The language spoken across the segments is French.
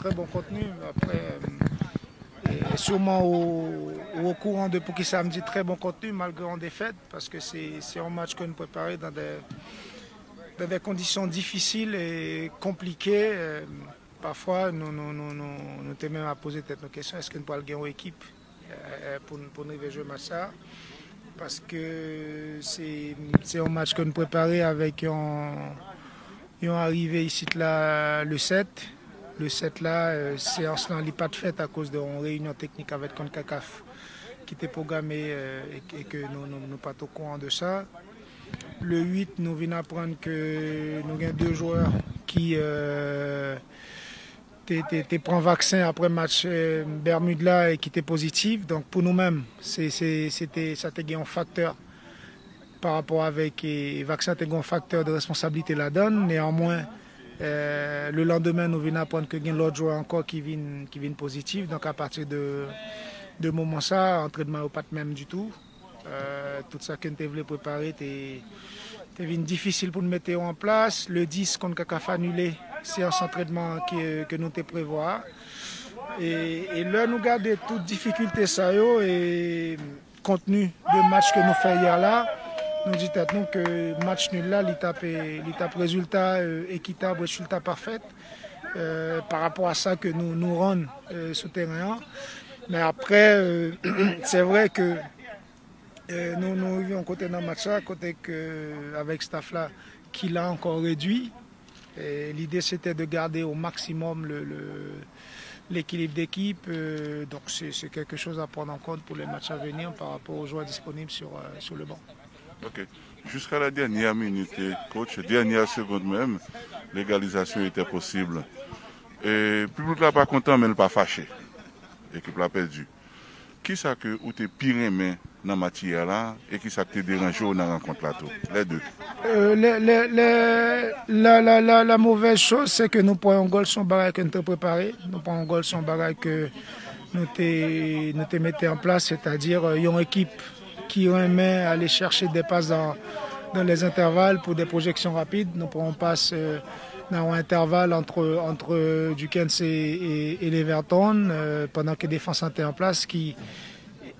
très bon contenu. Après, et sûrement au courant de pour qui samedi, très bon contenu malgré en défaite, parce que c'est un match que nous préparons dans des conditions difficiles et compliquées. Parfois, nous t'es même à poser peut-être nos questions. Est-ce que nous pouvons gagner en équipe pour nous jouer match ça? Parce que c'est un match que nous préparons avec une arrivée ici là, le 7. Le 7 là, séance là, n'est pas de fait à cause d'une réunion technique avec CONCACAF qui était programmée et que nous ne pas au courant de ça. Le 8, nous venons apprendre que nous avons 2 joueurs qui prennent vaccin après le match Bermude là et qui étaient positifs. Donc pour nous-mêmes, ça a été un facteur par rapport avec le vaccin, c'était un facteur de responsabilité là-dedans. Néanmoins, le lendemain, nous venons apprendre que l'autre joueur encore qui vient positif. Donc à partir de moment ça, entraînement au pas même du tout. Tout ça que nous voulons préparer, c'était difficile pour nous mettre en place. Le 10, qu'on a annulé, séance d'entraînement que nous te prévoir. Et là, nous gardons toutes difficultés ça et contenu de match que nous faisons hier là. Nous disons que le match nul là, l'étape résultat équitable, résultat parfait par rapport à ça que nous rendons sur le terrain. Mais après, c'est vrai que nous vivons côté dans le match là, côté avec ce staff là qui l'a encore réduit. L'idée c'était de garder au maximum l'équilibre d'équipe. Donc c'est quelque chose à prendre en compte pour les matchs à venir par rapport aux joueurs disponibles sur le banc. Ok. Jusqu'à la dernière minute, coach, dernière seconde même, l'égalisation était possible. Et le public n'est pas content, mais il n'est pas fâché. L'équipe l'a perdu. Qui ça que ou t'es pire aimé dans la matière là et qui ça que t'es dérangé dans la rencontre là tout? Les deux. La mauvaise chose, c'est que nous prenons un goal son barrage que nous avons préparé. Nous prenons un goal son barrage que nous te mettons en place, c'est-à-dire une équipe qui remet à aller chercher des passes dans les intervalles pour des projections rapides. Nous prenons passe dans un intervalle entre Duquesne et l'Everton pendant que la défense était en place qui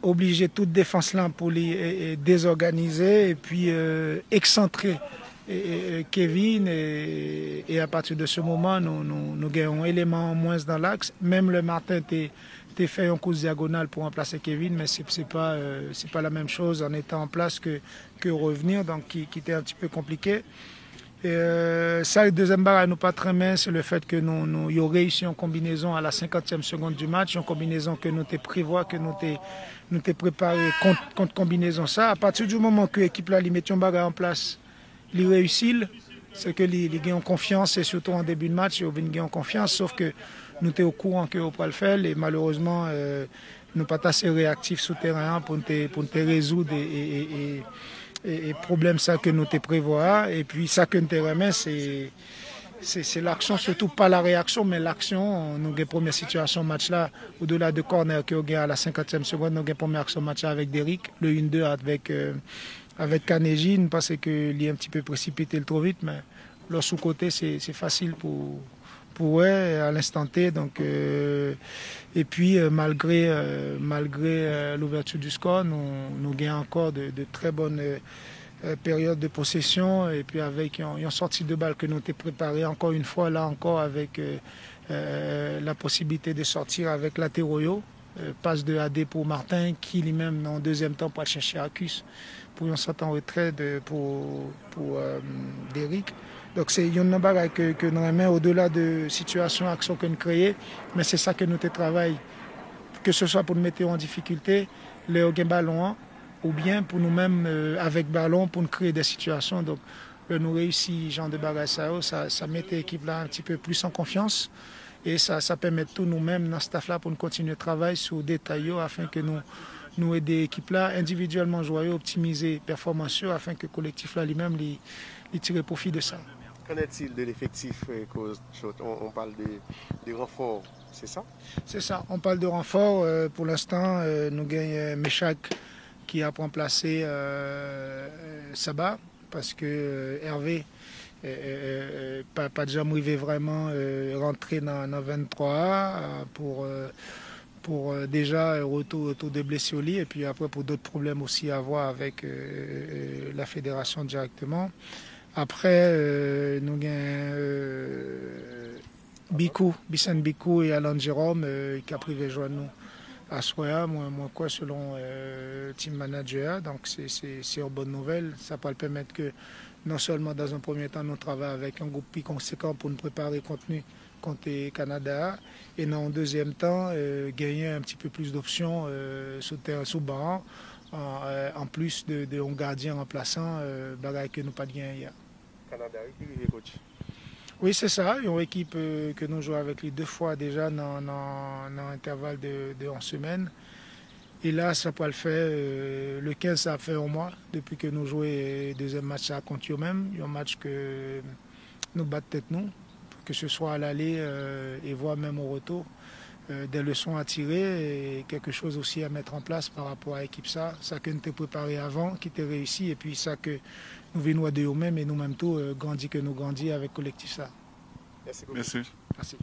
obligeait toute défense là pour les désorganiser et puis excentrer Kevin et à partir de ce moment nous gagnons un élément en moins dans l'axe. Même le Martin t'es fait un coup diagonal pour remplacer Kevin, mais c'est pas la même chose en étant en place que revenir, donc qui était un petit peu compliqué. Ça, le deuxième barre à nous pas très main, c'est le fait que nous avons réussi en combinaison à la 50e seconde du match, une combinaison que nous te prévoit, que nous t'es préparé contre combinaison ça. À partir du moment que l'équipe là, met un barre en place, il réussit, c'est que les gagnent en confiance et surtout en début de match, ils gagnent en confiance, sauf que nous sommes au courant qu'on peut le faire et malheureusement nous pas assez réactifs sur le terrain pour nous résoudre et problème ça que nous te prévoit et puis ça que nous te remet c'est l'action, surtout pas la réaction mais l'action. Nous avons une première situation match là au-delà de corner que nous à la 50e seconde, nous avons une première action match là avec Derrick, le 1-2 avec Kaneji, parce qu'il est un petit peu précipité trop vite, mais le sous-côté c'est facile pour à l'instant T. Donc, et puis malgré l'ouverture du score, nous gagnons encore de très bonnes périodes de possession et puis avec une sortie de balle que nous avons préparée encore une fois là encore avec la possibilité de sortir avec Lateroyo. Passe de AD pour Martin qui lui-même en deuxième temps pour chercher Arcus pour une sorte en retrait pour Derrick. Donc c'est une bagarre que nous remet au-delà de situations, actions que nous créons, mais c'est ça que nous travaillons, que ce soit pour nous mettre en difficulté, les ballons, ou bien pour nous-mêmes avec ballon, pour nous créer des situations. Donc nous réussissons genre de bagarre ça met l'équipe là un petit peu plus en confiance et ça permet tout nous-mêmes dans ce staff-là pour nous continuer de travailler sur des détails afin que nous aider l'équipe là individuellement jouer, optimiser performance afin que le collectif là lui-même il tire profit de ça. Qu'en est-il de l'effectif, coach? On parle des renforts, c'est ça? C'est ça, on parle de renforts. Pour l'instant, nous gagnons Meshak qui a remplacé Sabah parce que Hervé Pas déjà arrivé vraiment rentrer dans 23 pour déjà retour de blessés au lit et puis après pour d'autres problèmes aussi à voir avec la fédération directement. Après, nous avons Bissane Bikou et Alain Jérôme qui a privé joindre nous à Soya, moi quoi selon team manager. Donc c'est une bonne nouvelle. Ça peut permettre que non seulement dans un premier temps nous travaillons avec un groupe plus conséquent pour nous préparer contenu contre le Canada et dans un deuxième temps gagner un petit peu plus d'options sur terrain sous banc en plus de un gardien remplaçant bagaille que nous pas de gagner hier. Canada, coach. Oui, c'est ça. Une équipe que nous jouons avec lui 2 fois déjà dans un intervalle de 11 semaines. Et là, ça peut le faire. Le 15, ça a fait un mois depuis que nous jouons le deuxième match à contre eux-mêmes. Un match que nous battons tête nous, que ce soit à l'aller et voire même au retour. Des leçons à tirer et quelque chose aussi à mettre en place par rapport à l'équipe ça que nous t'ai préparé avant, qui t'est réussi et puis ça que nous venons de nous-mêmes et nous-mêmes tout grandis que nous grandis avec le collectif ça. Merci beaucoup. Merci. Merci.